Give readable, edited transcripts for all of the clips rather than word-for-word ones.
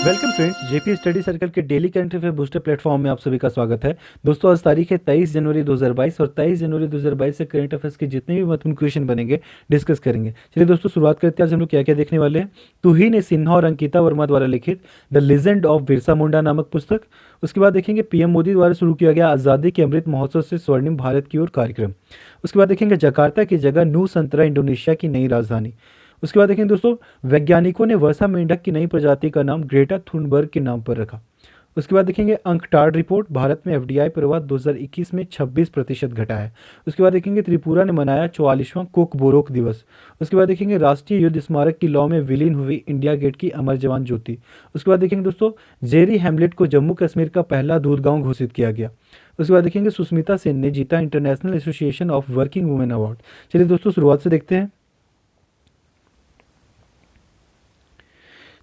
Welcome friends, JP study circle के daily current affair booster platform में आप सभी का स्वागत है। दोस्तों, आज तारीख है 23 जनवरी 2022 और 23 जनवरी 2022 से करंट अफेयर्स के जितने भी महत्वपूर्ण क्वेश्चन बनेंगे डिस्कस करेंगे। चलिए दोस्तों, शुरुआत करते हैं। आज हम लोग क्या क्या देखने वाले हैं। तुहीन सिन्हा और अंकिता वर्मा द्वारा लिखित the legend of Birsa Munda नामक पुस्तक। उसके बाद देखेंगे पीएम मोदी द्वारा शुरू किया गया आज़ादी के अमृत महोत्सव से स्वर्णिम भारत की ओर कार्यक्रम। उसके बाद देखेंगे जकार्ता की जगह नू संतरा इंडोनेशिया की नई राजधानी। उसके बाद देखेंगे दोस्तों, वैज्ञानिकों ने वर्षा मेंढक की नई प्रजाति का नाम ग्रेटा थुनबर्ग के नाम पर रखा। उसके बाद देखेंगे अंकटाड रिपोर्ट, भारत में एफडीआई प्रवाह 2021 में 26% घटा है। उसके बाद देखेंगे त्रिपुरा ने मनाया 44वां कोकबोरोक दिवस। उसके बाद देखेंगे राष्ट्रीय युद्ध स्मारक की लौ में विलीन हुई इंडिया गेट की अमर जवान ज्योति। उसके बाद देखेंगे दोस्तों, जेरी हैमलेट को जम्मू कश्मीर का पहला दूध गांव घोषित किया गया। उसके बाद देखेंगे सुष्मिता सेन ने जीता international association of working women award. चलिए दोस्तों, शुरुआत से देखते हैं।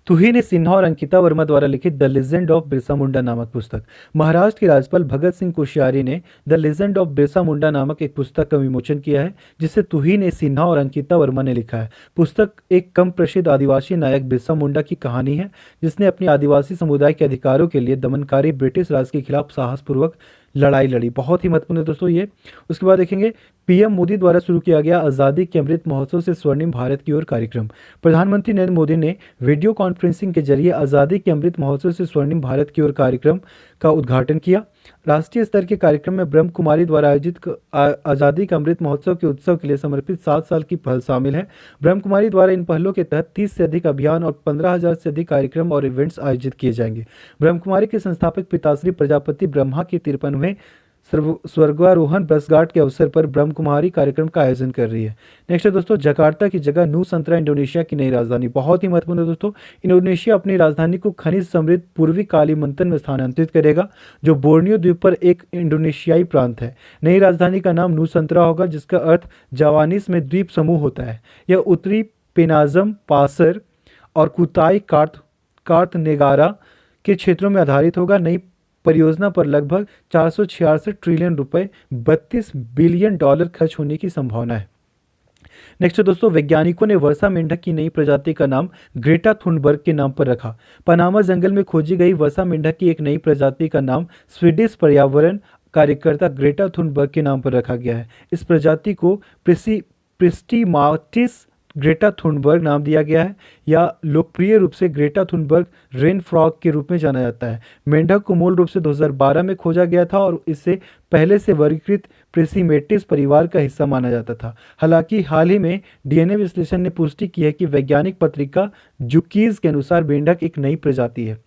तुहीन सिन्हा और अंकिता वर्मा द्वारा लिखित the legend of Birsa Munda नामक पुस्तक। महाराष्ट्र के राज्यपाल भगत सिंह कोश्यारी ने the legend of Birsa Munda नामक एक पुस्तक का विमोचन किया है, जिसे तुहीन सिन्हा और अंकिता वर्मा ने लिखा है। पुस्तक एक कम प्रसिद्ध आदिवासी नायक बिरसा मुंडा की कहानी है, जिसने अपने आदिवासी समुदाय के अधिकारों के लिए दमनकारी ब्रिटिश राज के खिलाफ साहसपूर्वक लड़ाई लड़ी। बहुत ही महत्वपूर्ण है दोस्तों ये। उसके बाद देखेंगे पीएम मोदी द्वारा शुरू किया गया आज़ादी के अमृत महोत्सव से स्वर्णिम भारत की ओर कार्यक्रम। प्रधानमंत्री नरेंद्र मोदी ने वीडियो कॉन्फ्रेंसिंग के जरिए आज़ादी के अमृत महोत्सव से स्वर्णिम भारत की ओर कार्यक्रम का उद्घाटन किया। राष्ट्रीय स्तर के कार्यक्रम में ब्रह्म कुमारी द्वारा आयोजित आज़ादी का अमृत महोत्सव के उत्सव के लिए समर्पित 7 साल की पहल शामिल है। ब्रह्म कुमारी द्वारा इन पहलों के तहत 30 से अधिक अभियान और 15,000 से अधिक कार्यक्रम और इवेंट्स आयोजित किए जाएंगे। ब्रह्म कुमारी के संस्थापक पिताश्री प्रजापति ब्रह्मा के 53वें स्वर्गारोहण वर्षगांठ के अवसर पर ब्रह्म कुमारी कार्यक्रम का आयोजन कर रही है। नेक्स्ट है दोस्तों, जकार्ता की जगह नू संतरा इंडोनेशिया की नई राजधानी। बहुत ही महत्वपूर्ण है दोस्तों। इंडोनेशिया अपनी राजधानी को खनिज समृद्ध पूर्वी कालीमंतन में स्थानांतरित करेगा, जो बोर्नियो द्वीप पर एक इंडोनेशियाई प्रांत है। नई राजधानी का नाम नू संतरा होगा, जिसका अर्थ जावानीज में द्वीप समूह होता है। यह उत्तरी पेनाजम, पासर और कुताई कार्तनेगारा के क्षेत्रों में आधारित होगा। नई परियोजना पर लगभग 466 ट्रिलियन रुपए, 32 बिलियन डॉलर खर्च होने की संभावना है। नेक्स्ट है दोस्तों, वैज्ञानिकों ने वर्षा मेंढक की नई प्रजाति का नाम ग्रेटा थुनबर्ग के नाम पर रखा। पनामा जंगल में खोजी गई वर्षा मेंढक की एक नई प्रजाति का नाम स्वीडिश पर्यावरण कार्यकर्ता ग्रेटा थुनबर्ग के नाम पर रखा गया है। इस प्रजाति को प्रिस्टीमाटिस ग्रेटा थुनबर्ग नाम दिया गया है, या लोकप्रिय रूप से ग्रेटा थुनबर्ग रेन फ्रॉग के रूप में जाना जाता है। मेंढक को मूल रूप से 2012 में खोजा गया था और इसे पहले से वर्गीकृत प्रेसीमेटिस परिवार का हिस्सा माना जाता था। हालांकि हाल ही में डीएनए विश्लेषण ने पुष्टि की है कि वैज्ञानिक पत्रिका जुकीज के अनुसार मेंढक एक नई प्रजाति है।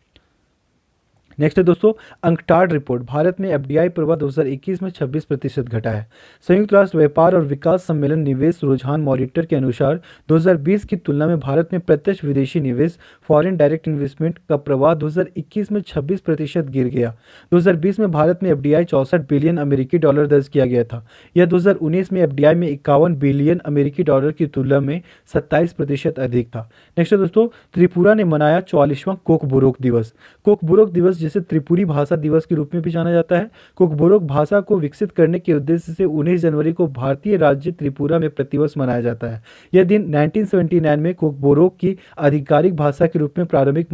नेक्स्ट है दोस्तों, अंकटाड रिपोर्ट, भारत में एफडीआई प्रवाह 2021 में 26% घटा है। संयुक्त राष्ट्र व्यापार और विकास सम्मेलन निवेश रुझान मॉनिटर के अनुसार 2020 की तुलना में भारत में प्रत्यक्ष विदेशी निवेश फॉरेन डायरेक्ट इन्वेस्टमेंट का प्रवाह 2021 में 26% गिर गया। 2020 में भारत में एफडीआई 64 बिलियन अमेरिकी डॉलर दर्ज किया गया था। यह 2019 में एफडीआई में 51 बिलियन अमेरिकी डॉलर की तुलना में 27% अधिक था। नेक्स्ट है दोस्तों, त्रिपुरा ने मनाया 44वां कोकबोरोक दिवस। कोकबोरोक दिवस, जिसे त्रिपुरी भाषा दिवस के रूप में भी जाना जाता है, कोकबोरोक भाषा को विकसित करने के उद्देश्य से 19 जनवरी को भारतीय राज्य त्रिपुरा में प्रतिवर्ष मनाया जाता है। यह दिन 1979 में कोकबोरोक की आधिकारिक भाषा के रूप में प्रारंभिक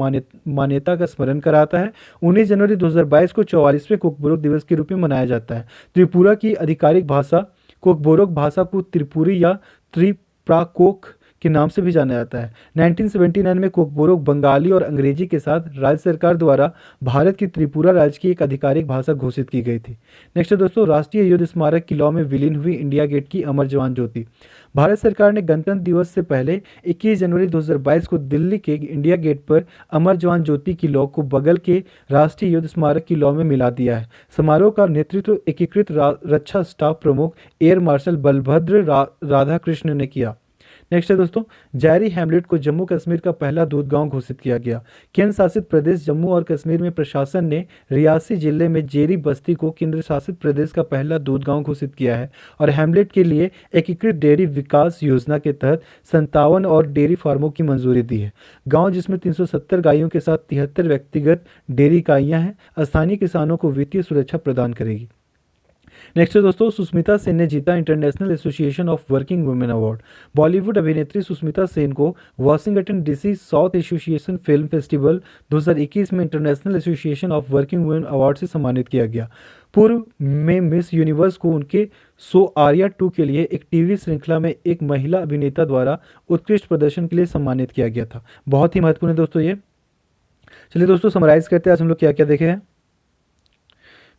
मान्यता का स्मरण कराता है। 19 जनवरी 2022 को 44वें कोकबोरोक दिवस के रूप में मनाया जाता है। त्रिपुरा की आधिकारिक भाषा कोकबोरोक भाषा को त्रिपुरी या त्रिप्राकोक के नाम से भी जाना जाता है। 1979 में कोकबोरोक बंगाली और अंग्रेजी के साथ राज्य सरकार द्वारा भारत की त्रिपुरा राज्य की एक आधिकारिक भाषा घोषित की गई थी। नेक्स्ट है दोस्तों, राष्ट्रीय युद्ध स्मारक की लौ में विलीन हुई इंडिया गेट की अमर जवान ज्योति। भारत सरकार ने गणतंत्र दिवस से पहले 21 जनवरी 2022 को दिल्ली के इंडिया गेट पर अमर जवान ज्योति की लौ को बगल के राष्ट्रीय युद्ध स्मारक की लौ में मिला दिया है। समारोह का नेतृत्व एकीकृत रक्षा स्टाफ प्रमुख एयर मार्शल बलभद्र राधाकृष्ण ने किया। नेक्स्ट है दोस्तों, जैरी हैमलेट को जम्मू कश्मीर का पहला दूध गांव घोषित किया गया। केंद्र शासित प्रदेश जम्मू और कश्मीर में प्रशासन ने रियासी जिले में जेरी बस्ती को केंद्र शासित प्रदेश का पहला दूध गांव घोषित किया है और हैमलेट के लिए एकीकृत डेयरी विकास योजना के तहत 57 और डेयरी फार्मों की मंजूरी दी है। गाँव, जिसमें 370 गायों के साथ 73 व्यक्तिगत डेयरी इकाइयाँ हैं, स्थानीय किसानों को वित्तीय सुरक्षा प्रदान करेगी। नेक्स्ट है दोस्तों, सुष्मिता सेन ने जीता international association of working women award. Bollywood अभिनेत्री सुष्मिता सेन को Washington DC south association film festival 2021 में international association of working women award से सम्मानित किया गया। पूर्व में मिस यूनिवर्स को उनके शो आर्या 2 के लिए एक टीवी श्रृंखला में एक महिला अभिनेता द्वारा उत्कृष्ट प्रदर्शन के लिए सम्मानित किया गया था। बहुत ही महत्वपूर्ण है दोस्तों ये। चलिए दोस्तों, समराइज करते हैं आज हम लोग क्या क्या देखे हैं।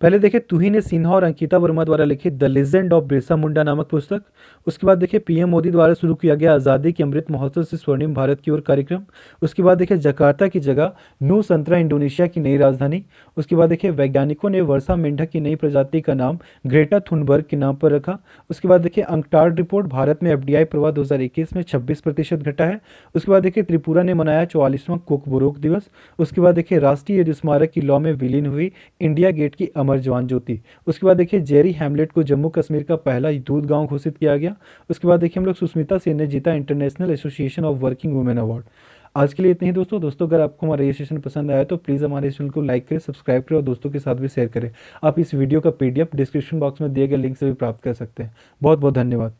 पहले देखिए तुहिन सिन्हा और अंकिता वर्मा द्वारा लिखित the legend of Birsa Munda नामक पुस्तक। उसके बाद देखिए पीएम मोदी द्वारा शुरू किया गया आज़ादी के अमृत महोत्सव से स्वर्णिम भारत की ओर कार्यक्रम। उसके बाद देखिए जकार्ता की जगह नूसंतरा इंडोनेशिया की नई राजधानी। उसके बाद देखिए वैज्ञानिकों ने वर्षा मेंढक की नई प्रजाति का नाम ग्रेटा थुनबर्ग के नाम पर रखा। उसके बाद देखिए अंकटाड रिपोर्ट, भारत में एफडीआई प्रवाह 2021 में 26% घटा है। उसके बाद देखिए त्रिपुरा ने मनाया 44वां कोकबोरोक दिवस। उसके बाद देखिए राष्ट्रीय युद्ध स्मारक की लौ में विलीन हुई इंडिया गेट की अमर जवान ज्योति। उसके बाद देखिए जेरी हैमलेट को जम्मू कश्मीर का पहला दूध गांव घोषित किया गया। उसके बाद देखिए हम लोग सुष्मिता सेन ने जीता international association of working women award. आज के लिए इतने ही दोस्तों अगर आपको हमारा ये सेशन पसंद आया तो प्लीज़ हमारे चैनल को लाइक करें, सब्सक्राइब करें और दोस्तों के साथ भी शेयर करें। आप इस वीडियो का पीडीएफ डिस्क्रिप्शन बॉक्स में दिए गए लिंक से भी प्राप्त कर सकते हैं। बहुत बहुत धन्यवाद।